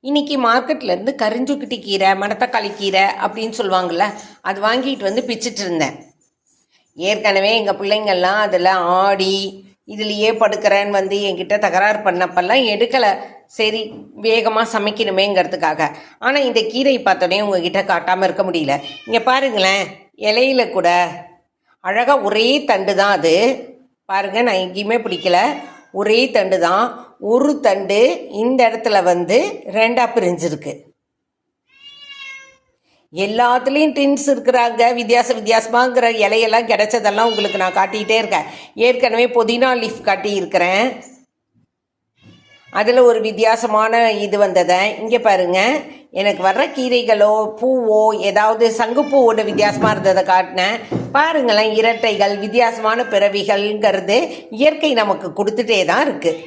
இன்றைக்கி மார்க்கெட்லேருந்து கரிஞ்சுக்கிட்டி கீரை, மணத்தக்காளி கீரை அப்படின்னு சொல்லுவாங்கள்ல, அது வாங்கிட்டு வந்து பிச்சுட்டு இருந்தேன். ஏற்கனவே எங்கள் பிள்ளைங்கள்லாம் அதில் ஆடி இதுலேயே படுக்கிறேன்னு வந்து என்கிட்ட தகராறு பண்ணப்பெல்லாம் எடுக்கலை. சரி, வேகமாக சமைக்கணுமேங்கிறதுக்காக. ஆனால் இந்த கீரை பார்த்தோன்னே உங்ககிட்ட காட்டாமல் இருக்க முடியல. இங்கே பாருங்களேன், இலையில கூட அழகாக ஒரே தண்டு தான் அது. பாருங்கள், நான் எங்கேயுமே பிடிக்கல, ஒரே தண்டு தான். ஒரு தண்டு இந்த இடத்துல வந்து ரெண்டாக பிரிஞ்சிருக்கு. எல்லாத்துலேயும் டின்ஸ் இருக்கிறாங்க, வித்தியாசமாங்கிற இலையெல்லாம் கிடைச்சதெல்லாம் உங்களுக்கு நான் காட்டிகிட்டே இருக்கேன். ஏற்கனவே புதினா லீஃப் காட்டியிருக்கிறேன், அதில் ஒரு வித்தியாசமான இது வந்ததை இங்கே பாருங்கள். எனக்கு வர்ற கீரைகளோ பூவோ ஏதாவது சங்குப்பூவோட வித்தியாசமாக இருந்ததை காட்டினேன். பாருங்களேன், இரட்டைகள், வித்தியாசமான பிறவிகள்ங்கிறது இயற்கை நமக்கு கொடுத்துட்டே தான் இருக்குது.